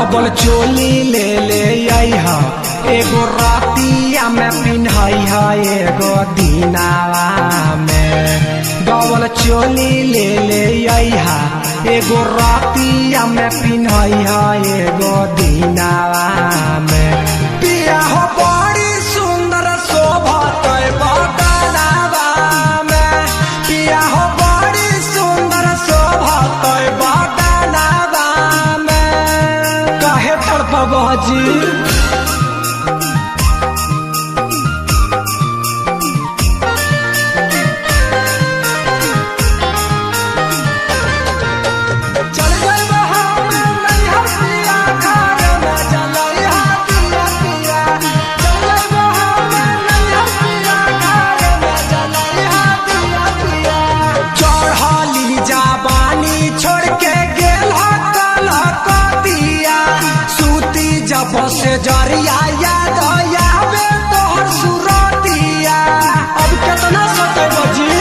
Double चोली ले ले आइहा, एगो रातिया में पिन्हइहा, एगो दिनावा में। डबल चोली ले ले आइहा, एगो रातिया में पिन्हइहा, एगो दिनावा में। पिया हो बड़ी सुंदर शोभत बदनवा में, पिया हो बड़ी सुंदर शोभत बदनवा में। काहे तड़पबह जी? जब से जरिया याद आवे तोहर सुरतिया, अब कितना सते बजी।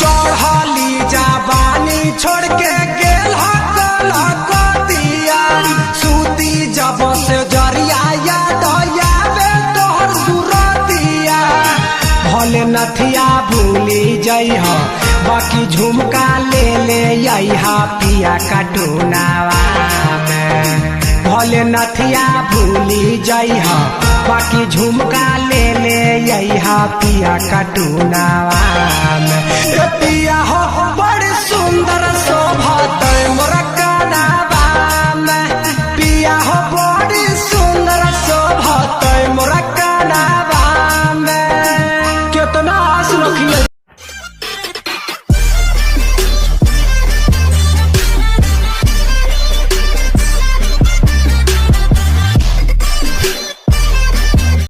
चढ़ली जवानी छोड़ के गेल कलकतिया, सूती जब से जरिया याद आवे तोहर सुरतिया। भले नथिया भूली जइह, बाकी झुमका ले ले आइहा, पिया कटुनावा में। भले नथिया भूली जइह, बाकी झुमका ले ले आइहा, पिया कटुनावा में। पिया हो